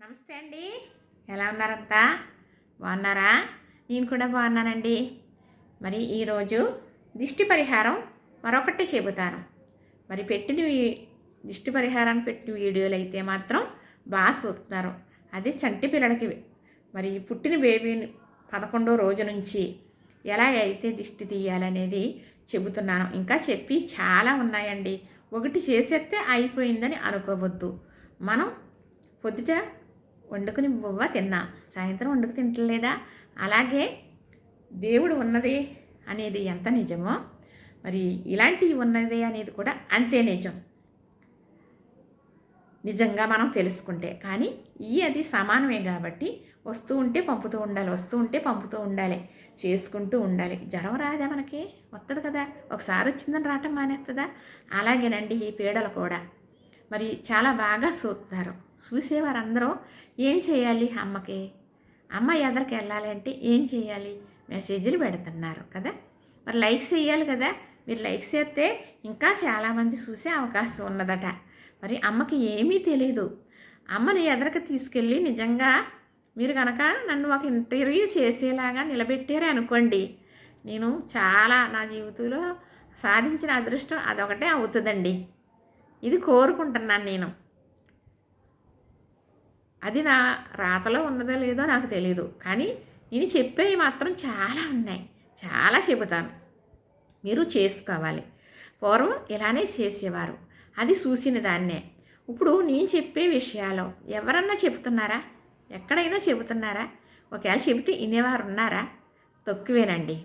నమస్తే అండి. ఎలా ఉన్నారంతా? బాగున్నారా? నేను కూడా బాగున్నానండి. మరి ఈరోజు దిష్టి పరిహారం మరొకటి చెబుతాను. మరి దిష్టి పరిహారాన్ని పెట్టిన వీడియోలు అయితే మాత్రం బాగా చూస్తున్నారు. అది చంటి పిల్లలకి మరి పుట్టిన బేబీని 11వ రోజు నుంచి ఎలా అయితే దిష్టి తీయాలనేది చెబుతున్నాను. ఇంకా చెప్పి చాలా ఉన్నాయండి. ఒకటి చేసేస్తే అయిపోయిందని అనుకోవద్దు. మనం పొద్దుట వండుకుని బువ్వ తిన్నా, సాయంత్రం వండుకు తింటలేదా? అలాగే దేవుడు ఉన్నది అనేది ఎంత నిజమో మరి ఇలాంటివి ఉన్నది అనేది కూడా అంతే నిజం. నిజంగా మనం తెలుసుకుంటే కానీ అది సమానమే కాబట్టి వస్తూ ఉంటే పంపుతూ ఉండాలి, వస్తూ ఉంటే పంపుతూ ఉండాలి, చేసుకుంటూ ఉండాలి. జ్వరం రాదా మనకి? వస్తుంది కదా. ఒకసారి వచ్చిందని రావటం మానేస్తుందా? అలాగేనండి ఈ పీడలు కూడా మరి చాలా బాగా చూస్తున్నారు. చూసేవారందరూ ఏం చేయాలి? అమ్మ ఎదరికి వెళ్ళాలి అంటే ఏం చేయాలి? మెసేజ్లు పెడుతున్నారు కదా. మరి లైక్స్ చేయాలి కదా. మీరు లైక్స్ చేస్తే ఇంకా చాలామంది చూసే అవకాశం ఉన్నదట. మరి అమ్మకి ఏమీ తెలియదు. అమ్మని ఎదరికి తీసుకెళ్ళి నిజంగా మీరు కనుక నన్ను ఒక ఇంటర్వ్యూ చేసేలాగా నిలబెట్టారే అనుకోండి, నేను చాలా నా జీవితంలో సాధించిన అదృష్టం అదొకటే అవుతుందండి. ఇది కోరుకుంటున్నాను నేను. అది నా రాతలో ఉన్నదో లేదో నాకు తెలియదు, కానీ నేను చెప్పేవి మాత్రం చాలా ఉన్నాయి. చాలా చెబుతాను, మీరు చేసుకోవాలి. పూర్వం ఇలానే చేసేవారు, అది చూసిన దాన్నే. ఇప్పుడు నేను చెప్పే విషయాలు ఎవరన్నా చెబుతున్నారా? ఎక్కడైనా చెబుతున్నారా? ఒకవేళ చెబితే వినేవారు ఉన్నారా? తక్కువేనండి.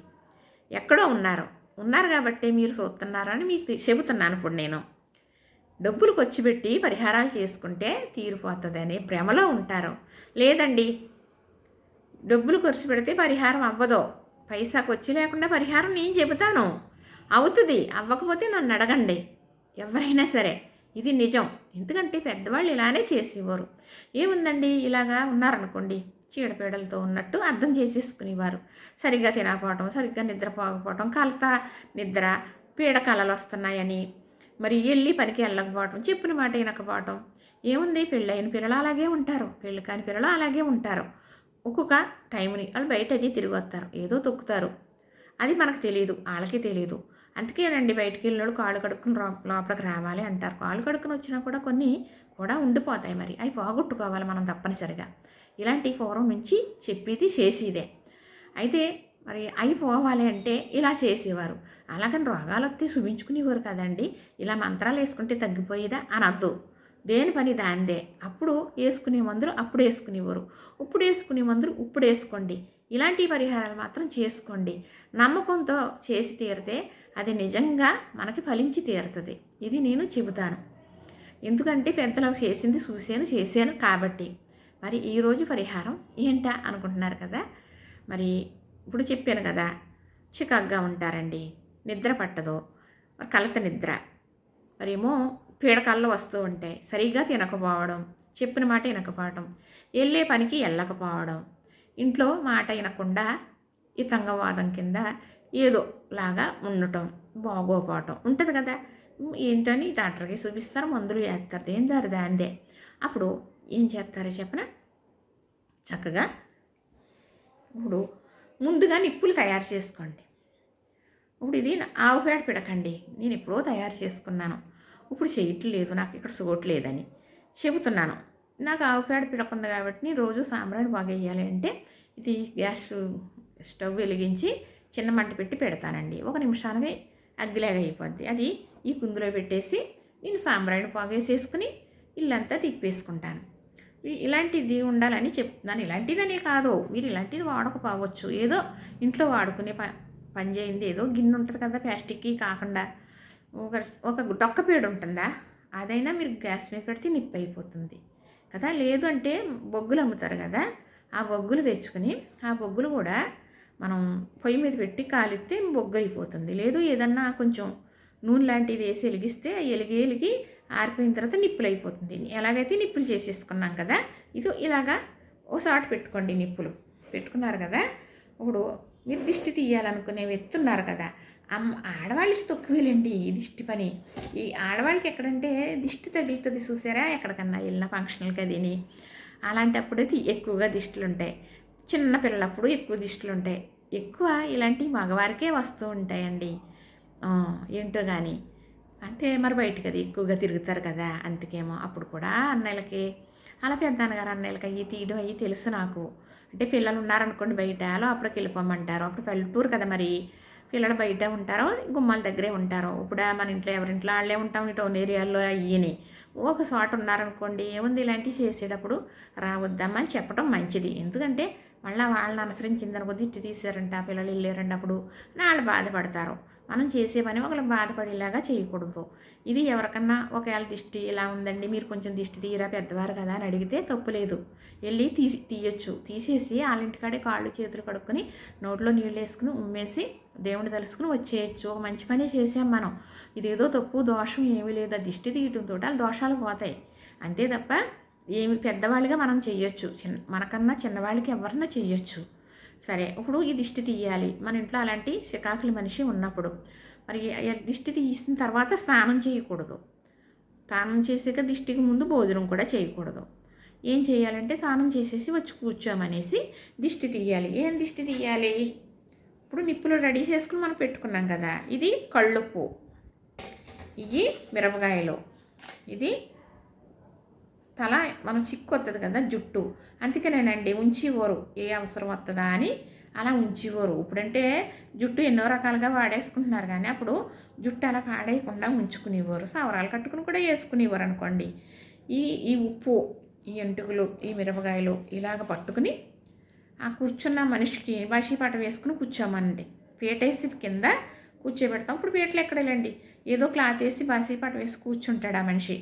ఎక్కడో ఉన్నారు కాబట్టి మీరు చూస్తున్నారని మీకు చెబుతున్నాను. ఇప్పుడు నేను డబ్బులు ఖర్చు పెట్టి పరిహారాలు చేసుకుంటే తీరిపోతుందని భ్రమలో ఉంటారు. లేదండి, డబ్బులు ఖర్చు పెడితే పరిహారం అవ్వదు. పైసా ఖర్చు లేకుండా పరిహారం నేను చెబుతాను, అవుతుంది. అవ్వకపోతే నన్ను అడగండి, ఎవరైనా సరే. ఇది నిజం. ఎందుకంటే పెద్దవాళ్ళు ఇలానే చేసేవారు. ఏముందండి, ఇలాగా ఉన్నారనుకోండి, చీడపీడలతో ఉన్నట్టు అర్థం చేసేసుకునేవారు. సరిగ్గా తినకపోవటం, సరిగ్గా నిద్రపోకపోవటం, కలత నిద్ర, పీడకలలు వస్తున్నాయని మరి వెళ్ళి పనికి వెళ్ళకపోవటం, చెప్పిన మాట వినకపోవటం. ఏముంది, పెళ్ళైన పిల్లలు అలాగే ఉంటారు, పెళ్ళి కాని పిల్లలు అలాగే ఉంటారు. ఒక్కొక్క టైంని వాళ్ళు బయట అది తిరిగి వస్తారు, ఏదో తొక్కుతారు. అది మనకు తెలియదు, వాళ్ళకి తెలియదు. అందుకేనండి బయటికి వెళ్ళినోడు కాళ్ళు కడుక్కుని లోపలికి రావాలి అంటారు. కాళ్ళు కడుక్కుని వచ్చినా కూడా కొన్ని కూడా ఉండిపోతాయి. మరి అవి పోగొట్టుకోవాలి మనం తప్పనిసరిగా. ఇలాంటి పూర్వం నుంచి చెప్పేది చేసేదే. అయితే మరి అవి పోవాలి అంటే ఇలా చేసేవారు. అలాగని రోగాలు వస్తే చూపించుకునేవారు కదండి. ఇలా మంత్రాలు వేసుకుంటే తగ్గిపోయేదా అనద్దు. దేని పని దాందే. అప్పుడు వేసుకునే మందులు అప్పుడు వేసుకునేవారు, ఇప్పుడు వేసుకునే మందులు ఇప్పుడు వేసుకోండి. ఇలాంటి పరిహారాలు మాత్రం చేసుకోండి. నమ్మకంతో చేసి తీరితే అది నిజంగా మనకి ఫలించి తీరుతుంది. ఇది నేను చెబుతాను. ఎందుకంటే పెద్దలు చేసింది చేశాను కాబట్టి. మరి ఈరోజు పరిహారం ఏంటా అనుకుంటున్నారు కదా. మరి ఇప్పుడు చెప్పాను కదా, చికాగ్గా ఉంటారండి, నిద్ర పట్టదు, కలత నిద్ర, మరేమో పీడకల్లో వస్తూ ఉంటాయి, సరిగ్గా తినకపోవడం, చెప్పిన మాట వినకపోవడం, వెళ్ళే పనికి వెళ్ళకపోవడం, ఇంట్లో మాట వినకుండా ఇతంగవాదం కింద ఏదో లాగా ఉండటం, బాగోపోవటం ఉంటుంది కదా. ఏంటని డాక్టర్కి చూపిస్తారు, మందులు వేస్తారు, ఏం దారిదా అందే. అప్పుడు ఏం చేస్తారో చెప్పన, చక్కగా ఇప్పుడు ముందుగా నిప్పులు తయారు చేసుకోండి. ఇప్పుడు ఇది ఆవు పేడ పిడకండి, నేను ఎప్పుడో తయారు చేసుకున్నాను, ఇప్పుడు చేయట్లేదు, నాకు ఇక్కడ చూడట్లేదని చెబుతున్నాను. నాకు ఆవు పేడ పిడకుంది కాబట్టి నేను రోజు సాంబ్రాణి బాగా వేయాలి అంటే ఇది గ్యాస్ స్టవ్ వెలిగించి చిన్న మంట పెట్టి పెడతానండి. 1 నిమిషానికి అగ్గిలాగా అయిపోద్ది. అది ఈ కుందులో పెట్టేసి నేను సాంబ్రాణి పోగేసేసుకుని ఇల్లంతా తిప్పేసుకుంటాను. ఇలాంటిది ఉండాలని చెప్తున్నాను. ఇలాంటిదనే కాదు, మీరు ఇలాంటిది వాడకపోవచ్చు, ఏదో ఇంట్లో వాడుకునే పని చేయింది. ఏదో గిన్నె ఉంటుంది కదా ప్లాస్టిక్కి కాకుండా, ఒక డొక్క పేడు ఉంటుందా, అదైనా మీరు గ్యాస్ మీద పెడితే నిప్పు అయిపోతుంది కదా. లేదు అంటే బొగ్గులు అమ్ముతారు కదా, ఆ బొగ్గులు తెచ్చుకొని ఆ బొగ్గులు కూడా మనం పొయ్యి మీద పెట్టి కాలిస్తే బొగ్గు అయిపోతుంది. లేదు ఏదన్నా కొంచెం నూనె లాంటిది వేసి వెలిగిస్తే ఎలిగి ఆరిపోయిన తర్వాత నిప్పులు అయిపోతుంది. ఎలాగైతే నిప్పులు చేసేసుకున్నాం కదా, ఇది ఇలాగా ఓసారి పెట్టుకోండి. నిప్పులు పెట్టుకున్నారు కదా, ఇప్పుడు మీరు దిష్టి తీయాలనుకునే ఎత్తున్నారు కదా. ఆడవాళ్ళకి తక్కువేలేండి ఈ దిష్టి పని. ఈ ఆడవాళ్ళకి ఎక్కడంటే దిష్టి తగులుతుంది చూసారా, ఎక్కడికన్నా వెళ్ళిన ఫంక్షన్లకి అదిని అలాంటప్పుడైతే ఎక్కువగా దిష్టిలు ఉంటాయి. చిన్న పిల్లలప్పుడు ఎక్కువ దిష్టిలు ఉంటాయి. ఎక్కువ ఇలాంటి మగవారికే వస్తూ ఉంటాయండి. ఏంటో కానీ అంటే మరి బయటికి అది ఎక్కువగా తిరుగుతారు కదా, అందుకేమో. అప్పుడు కూడా అన్నయ్యలకి అలా పెద్దన్నగారు అన్నయ్యలకి అయ్యి తీయడం అయ్యి తెలుసు నాకు. అంటే పిల్లలు ఉన్నారనుకోండి బయట, అప్పటికి వెళ్ళిపోమంటారు. అప్పుడు పల్లెటూరు కదా మరి, పిల్లలు బయట ఉంటారో గుమ్మాల దగ్గరే ఉంటారో. ఇప్పుడు మన ఇంట్లో ఎవరింట్లో వాళ్ళే ఉంటాం, ఈ టౌన్ ఏరియాల్లో అయ్యని. ఒక చోట ఉన్నారనుకోండి, ఏముంది ఇలాంటివి చేసేటప్పుడు రావద్దమ్మా అని చెప్పడం మంచిది. ఎందుకంటే మళ్ళీ వాళ్ళని అనుసరించిందనుకో దిష్టి తీసారంట, పిల్లలు వెళ్ళారంట, అప్పుడు వాళ్ళు బాధపడతారు. మనం చేసే పని ఒకరికి బాధపడేలాగా చేయకూడదు. ఇది ఎవరికన్నా ఒకవేళ దిష్టి ఇలా ఉందండి, మీరు కొంచెం దిష్టి తీయరా పెద్దవారు కదా అని అడిగితే తప్పులేదు. వెళ్ళి తీయొచ్చు. తీసేసి వాళ్ళ ఇంటికాడే కాళ్ళు చేతులు కడుక్కొని నోట్లో నీళ్ళు వేసుకుని ఉమ్మేసి దేవుని తలుసుకుని వచ్చేయచ్చు. ఒక మంచి పని చేసాం మనం. ఇదేదో తప్పు దోషం ఏమీ లేదు. ఆ దిష్టి తీయటంతో ఆ దోషాలు పోతాయి అంతే తప్ప ఏమి పెద్దవాళ్ళుగా మనం చెయ్యొచ్చు. మనకన్నా చిన్నవాళ్ళకి ఎవరన్నా చెయ్యొచ్చు. సరే, ఇప్పుడు ఈ దిష్టి తీయాలి. మన ఇంట్లో అలాంటి సికాకుల మనిషి ఉన్నప్పుడు మరి దిష్టి తీసిన తర్వాత స్నానం చేయకూడదు. స్నానం చేసాక దిష్టికి ముందు భోజనం కూడా చేయకూడదు. ఏం చేయాలంటే స్నానం చేసేసి వచ్చి కూర్చోమనేసి దిష్టి తీయాలి. ఏం దిష్టి తీయాలి? ఇప్పుడు నిప్పులు రెడీ చేసుకుని మనం పెట్టుకున్నాం కదా, ఇది కళ్ళుప్పు, ఇవి మిరపకాయలు, ఇది తల మనం చిక్కు వస్తుంది కదా జుట్టు, అందుకనేనండి ఉంచివ్వరు. ఏ అవసరం వస్తుందా అని అలా ఉంచివ్వరు. ఇప్పుడంటే జుట్టు ఎన్నో రకాలుగా వాడేసుకుంటున్నారు, కానీ అప్పుడు జుట్టు అలా పాడేయకుండా ఉంచుకునేవారు. సవరాలు కట్టుకుని కూడా వేసుకునేవారు అనుకోండి. ఈ ఉప్పు, ఈ ఎంటుకలు, ఈ మిరపకాయలు ఇలాగ పట్టుకుని ఆ కూర్చున్న మనిషికి బాషీపాట వేసుకుని కూర్చోమనండి. పీటేసి కింద కూర్చోబెడతాం. ఇప్పుడు పీటలు ఎక్కడలేండి, ఏదో క్లాత్ వేసి బాషీపాట వేసి కూర్చుంటాడు ఆ మనిషి.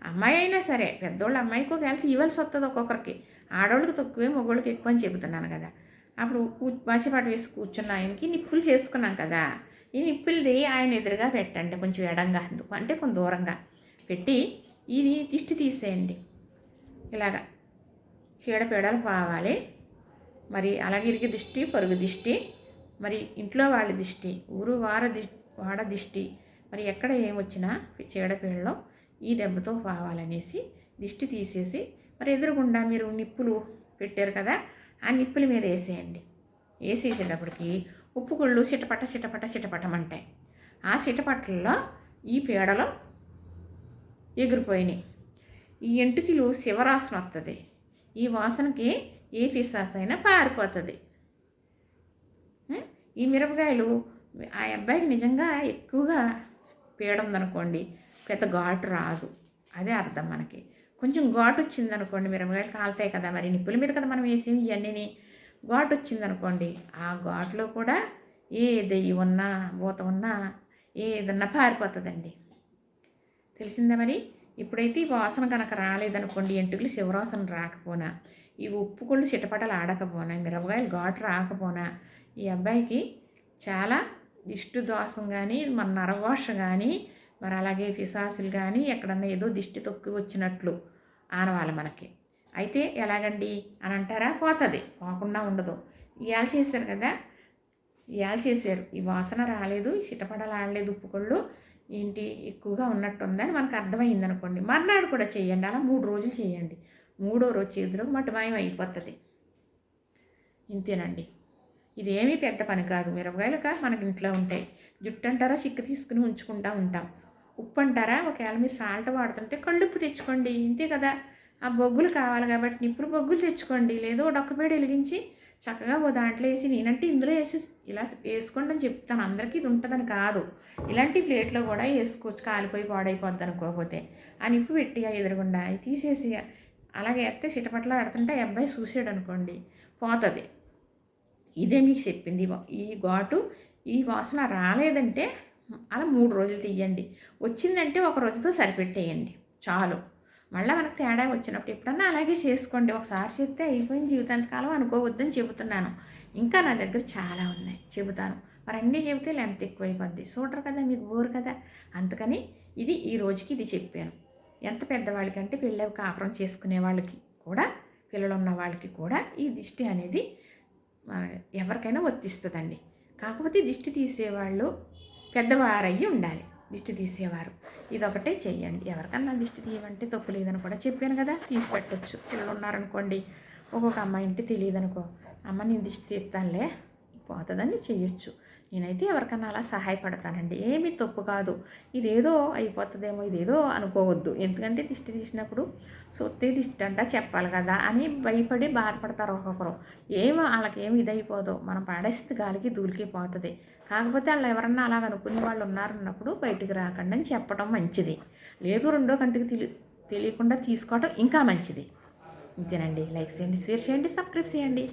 అమ్మాయి అయినా సరే, పెద్దోళ్ళు అమ్మాయికి ఒకవేళ తీయవలసి వస్తుంది ఒక్కొక్కరికి. ఆడవాళ్ళకి తక్కువే, మగవాళ్ళకి ఎక్కువ అని చెబుతున్నాను కదా. అప్పుడు బాషీపాట వేసి కూర్చున్న ఆయనకి నిప్పులు చేసుకున్నాం కదా, ఈ నిప్పులది ఆయన ఎదురుగా పెట్టండి, కొంచెం ఎడంగా అంటే కొంచెం దూరంగా పెట్టి ఇది దిష్టి తీసేయండి. ఇలాగా చీడపీడలు పోవాలి. మరి అలాగే ఇరిగి దిష్టి, పరుగు దిష్టి, మరి ఇంట్లో వాళ్ళ దిష్టి, ఊరు వాడ దిష్టి, మరి ఎక్కడ ఏమొచ్చినా చీడపీడలో ఈ దెబ్బతో పోవాలనేసి దిష్టి తీసేసి మరి ఎదురుగుండా మీరు నిప్పులు పెట్టారు కదా, ఆ నిప్పుల మీద వేసేయండి. వేసేసేటప్పటికి ఉప్పు గుళ్ళు చిటపట చిటపట చిటపటమంటాయి. ఆ చిటపట్టల్లో ఈ పీడలో ఎగిరిపోయినాయి. ఈ ఎంటుకలు శివరాసన వస్తుంది. ఈ వాసనకి ఏ పిశాసైనా పారిపోతుంది. ఈ మిరపకాయలు ఆ అబ్బాయికి నిజంగా ఎక్కువగా పీడ ఉందనుకోండి, పెద్ద ఘాటు రాదు, అదే అర్థం. మనకి కొంచెం ఘాటు వచ్చిందనుకోండి, మిరపకాయలు కాలుతాయి కదా, మరి నిప్పుల మీద కదా మనం వేసి ఇవన్నీ, ఘాటు వచ్చిందనుకోండి, ఆ ఘాటులో కూడా ఏ దెయ్యం ఉన్నా భూతం ఉన్నా ఏదన్నా పారిపోతుందండి. తెలిసిందా మరి? ఇప్పుడైతే ఈ వాసన కనుక రాలేదనుకోండి, ఎంటుకలు శివరాసన రాకపోనా, ఈ ఉప్పు కొళ్ళు చిటపటలు ఆడకపోనా, మిరపకాయలు ఘాటు రాకపోనా, ఈ అబ్బాయికి చాలా దిష్టి దోషం కానీ, మన నరవాష కానీ, మరి అలాగే పిశాసులు కానీ ఎక్కడన్నా ఏదో దిష్టి తొక్కి వచ్చినట్లు ఆనవాలి మనకి. అయితే ఎలాగండి అని అంటారా? పోతుంది, పోకుండా ఉండదు. ఇవాళ చేశారు కదా, ఇవాళ చేశారు, ఈ వాసన రాలేదు, చిటపటలు ఆడలేదు, ఉప్పు కొళ్ళు ఏంటి ఎక్కువగా ఉన్నట్టుందని మనకు అర్థమైంది అనుకోండి, మర్నాడు కూడా చేయండి. అలా 3 రోజులు చేయండి. 3వ రోజు చేతిలో మటుమాయం అయిపోతుంది. ఇంతేనండి. ఇదేమీ పెద్ద పని కాదు. మిరపకాయలుగా మనకి ఇంట్లో ఉంటాయి. జుట్టు అంటారా చిక్కు తీసుకుని ఉంచుకుంటూ ఉంటాం. ఉప్పు అంటారా, ఒకవేళ మీరు సాల్ట్ వాడుతుంటే కళ్ళుప్పు తెచ్చుకోండి, ఇంతే కదా. ఆ బొగ్గులు కావాలి కాబట్టి నిప్పుడు బొగ్గులు తెచ్చుకోండి, లేదో డొక్కపేడ వెలిగించి చక్కగా ఓ దాంట్లో వేసి, నేనంటే ఇందులో వేసి ఇలా వేసుకోండి అని చెప్తాను. అందరికీ ఇది ఉంటుందని కాదు, ఇలాంటి ప్లేట్లో కూడా వేసుకోవచ్చు, కాలిపోయి పాడైపోద్ది అనుకోకపోతే. ఆ నిప్పు పెట్టి ఆ ఎదురుగుండా తీసేసి అలాగే ఎత్తే చిటపట్ల ఆడుతుంటే ఆ అబ్బాయి చూసాడు అనుకోండి, పోతుంది. ఇదే మీకు చెప్పింది. ఈ ఘాటు ఈ వాసన రాలేదంటే అలా 3 రోజులు తీయండి. వచ్చిందంటే ఒక రోజుతో సరిపెట్టేయండి చాలు. మళ్ళీ మనకు తేడా వచ్చినప్పుడు ఎప్పుడన్నా అలాగే చేసుకోండి. ఒకసారి చెప్తే అయిపోయిన జీవితాంతకాలం అనుకోవద్దని చెబుతున్నాను. ఇంకా నా దగ్గర చాలా ఉన్నాయి, చెబుతాను. మరి అన్నీ చెబితే లెంత్ ఎక్కువైపోద్ది, చూడరు కదా, మీకు బోరు కదా. అందుకని ఇది ఈ రోజుకి ఇది చెప్పాను. ఎంత పెద్దవాళ్ళకి అంటే పెళ్ళి కాపురం చేసుకునే వాళ్ళకి కూడా, పిల్లలు ఉన్న వాళ్ళకి కూడా ఈ దిష్టి అనేది ఎవరికైనా వర్తిస్తుందండి. కాకపోతే దిష్టి తీసేవాళ్ళు పెద్దవారయ్యి ఉండాలి. దిష్టి తీసేవారు. ఇదొకటే చెయ్యండి. ఎవరికన్నా దిష్టి తీయమంటే తప్పు లేదని కూడా చెప్పాను కదా, తీసి పెట్టచ్చు. పిల్లలు ఉన్నారనుకోండి, ఒక్కొక్క అమ్మాయి అంటే తెలియదనుకో, అమ్మ నేను దిష్టి తీస్తానులే పోతుందని చెయ్యొచ్చు. నేనైతే ఎవరికన్నా అలా సహాయపడతానండి. ఏమీ తప్పు కాదు. ఇదేదో అయిపోతుందేమో, ఇదేదో అనుకోవద్దు. ఎందుకంటే దిష్టి తీసినప్పుడు సొత్తే దిష్టి అంట చెప్పాలి కదా అని భయపడి బాధపడతారు ఒక్కొక్కరు. వాళ్ళకేమి ఇదైపోదు, మనం పాడేస్తే గాలికి ధూళికి పోతుంది. కాకపోతే వాళ్ళు ఎవరన్నా అలాగ అనుకునే వాళ్ళు ఉన్నారన్నప్పుడు బయటికి రాకండి అని చెప్పడం మంచిది. లేదు రెండో కంటికి తెలియకుండా తీసుకోవటం ఇంకా మంచిది. ఇంతేనండి. లైక్ చేయండి, షేర్ చేయండి, సబ్స్క్రైబ్ చేయండి.